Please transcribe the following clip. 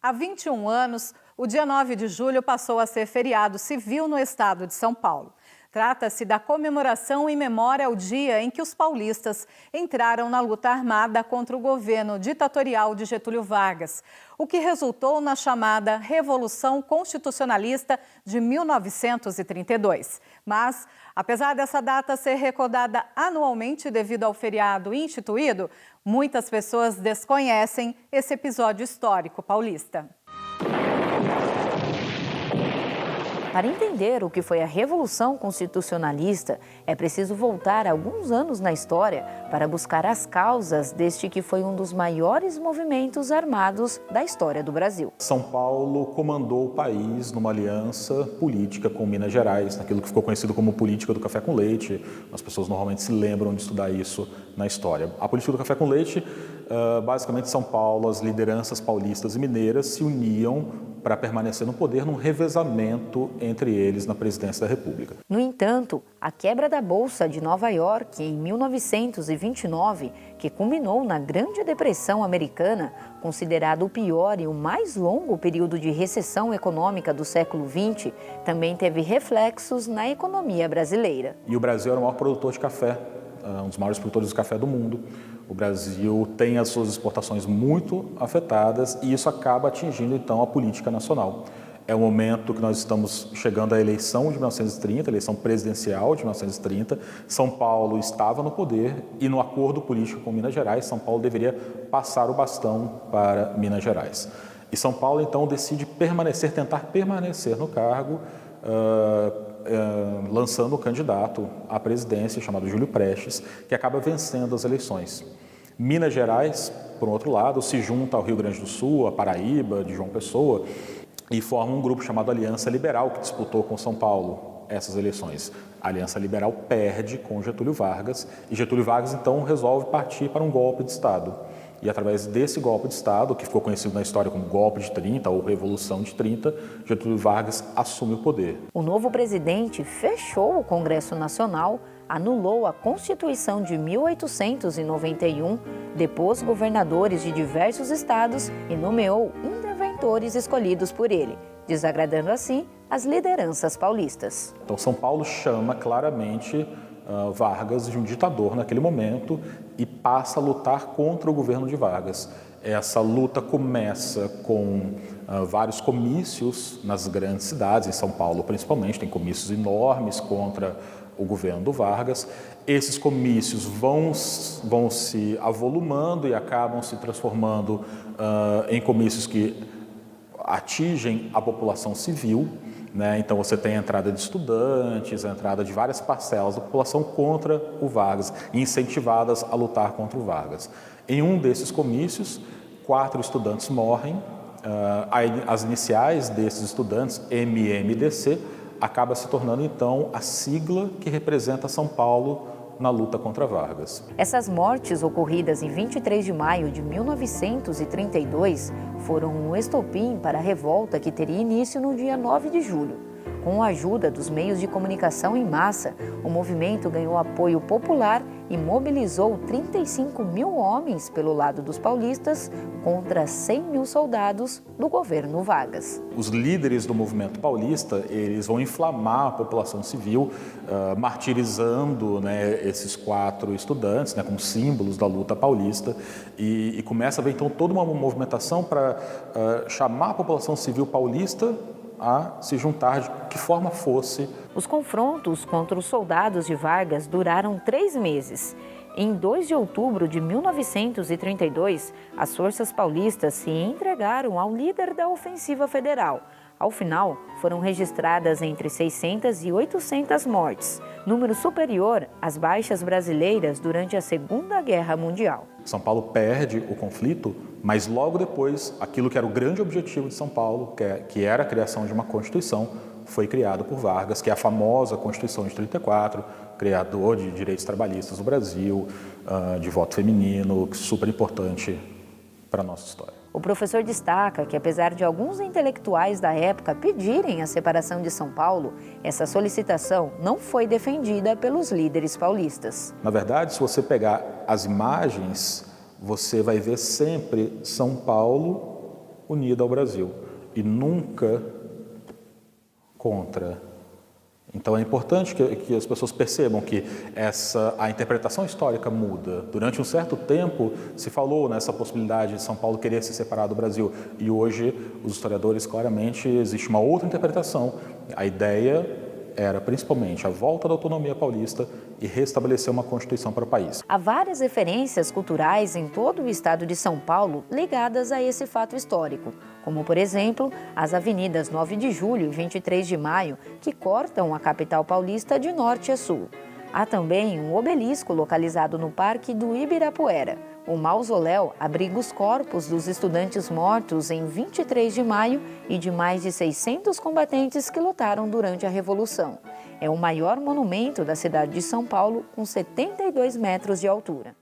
Há 21 anos, o dia 9 de julho passou a ser feriado civil no estado de São Paulo. Trata-se da comemoração em memória ao dia em que os paulistas entraram na luta armada contra o governo ditatorial de Getúlio Vargas, o que resultou na chamada Revolução Constitucionalista de 1932. Mas, apesar dessa data ser recordada anualmente devido ao feriado instituído, muitas pessoas desconhecem esse episódio histórico paulista. Para entender o que foi a Revolução Constitucionalista, é preciso voltar alguns anos na história para buscar as causas deste que foi um dos maiores movimentos armados da história do Brasil. São Paulo comandou o país numa aliança política com Minas Gerais, naquilo que ficou conhecido como política do café com leite. As pessoas normalmente se lembram de estudar isso na história. A política do café com leite, basicamente São Paulo, as lideranças paulistas e mineiras se uniam para permanecer no poder num revezamento entre eles na presidência da República. No entanto, a quebra da Bolsa de Nova York em 1929, que culminou na Grande Depressão Americana, considerado o pior e o mais longo período de recessão econômica do século XX, também teve reflexos na economia brasileira. E o Brasil era o maior produtor de café, um dos maiores produtores de café do mundo. O Brasil tem as suas exportações muito afetadas e isso acaba atingindo, então, a política nacional. É o momento que nós estamos chegando à eleição de 1930, eleição presidencial de 1930. São Paulo estava no poder e, no acordo político com Minas Gerais, São Paulo deveria passar o bastão para Minas Gerais. E São Paulo, então, decide tentar permanecer no cargo, lançando um candidato à presidência chamado Júlio Prestes, que acaba vencendo as eleições. Minas Gerais, por outro lado, se junta ao Rio Grande do Sul, a Paraíba, de João Pessoa, e forma um grupo chamado Aliança Liberal, que disputou com São Paulo essas eleições. A Aliança Liberal perde com Getúlio Vargas, e Getúlio Vargas, então, resolve partir para um golpe de Estado. E através desse golpe de Estado, que ficou conhecido na história como Golpe de 30 ou Revolução de 30, Getúlio Vargas assume o poder. O novo presidente fechou o Congresso Nacional, anulou a Constituição de 1891, depôs governadores de diversos estados e nomeou interventores escolhidos por ele, desagradando assim as lideranças paulistas. Então São Paulo chama claramente Vargas de um ditador naquele momento e passa a lutar contra o governo de Vargas. Essa luta começa com vários comícios nas grandes cidades, em São Paulo principalmente, tem comícios enormes contra o governo do Vargas. Esses comícios vão se avolumando e acabam se transformando em comícios que atingem a população civil. Então você tem a entrada de estudantes, a entrada de várias parcelas da população contra o Vargas, incentivadas a lutar contra o Vargas. Em um desses comícios, 4 estudantes morrem, as iniciais desses estudantes, MMDC, acaba se tornando então a sigla que representa São Paulo na luta contra Vargas. Essas mortes ocorridas em 23 de maio de 1932 foram um estopim para a revolta que teria início no dia 9 de julho. Com a ajuda dos meios de comunicação em massa, o movimento ganhou apoio popular e mobilizou 35 mil homens pelo lado dos paulistas contra 100 mil soldados do governo Vargas. Os líderes do movimento paulista, eles vão inflamar a população civil, martirizando esses 4 estudantes, como símbolos da luta paulista, e começa a haver então toda uma movimentação para chamar a população civil paulista a se juntar de que forma fosse. Os confrontos contra os soldados de Vargas duraram 3 meses. Em 2 de outubro de 1932, as forças paulistas se entregaram ao líder da ofensiva federal. Ao final, foram registradas entre 600 e 800 mortes, número superior às baixas brasileiras durante a Segunda Guerra Mundial. São Paulo perde o conflito, mas logo depois, aquilo que era o grande objetivo de São Paulo, que era a criação de uma Constituição, foi criado por Vargas, que é a famosa Constituição de 34, criador de direitos trabalhistas no Brasil, de voto feminino, super importante para a nossa história. O professor destaca que, apesar de alguns intelectuais da época pedirem a separação de São Paulo, essa solicitação não foi defendida pelos líderes paulistas. Na verdade, se você pegar as imagens, você vai ver sempre São Paulo unida ao Brasil e nunca contra. Então é importante que as pessoas percebam que a interpretação histórica muda. Durante um certo tempo se falou nessa possibilidade de São Paulo querer se separar do Brasil e hoje os historiadores claramente existe uma outra interpretação. A ideia era principalmente a volta da autonomia paulista e restabelecer uma Constituição para o país. Há várias referências culturais em todo o estado de São Paulo ligadas a esse fato histórico, como, por exemplo, as avenidas 9 de Julho e 23 de Maio, que cortam a capital paulista de norte a sul. Há também um obelisco localizado no Parque do Ibirapuera. O mausoléu abriga os corpos dos estudantes mortos em 23 de maio e de mais de 600 combatentes que lutaram durante a Revolução. É o maior monumento da cidade de São Paulo, com 72 metros de altura.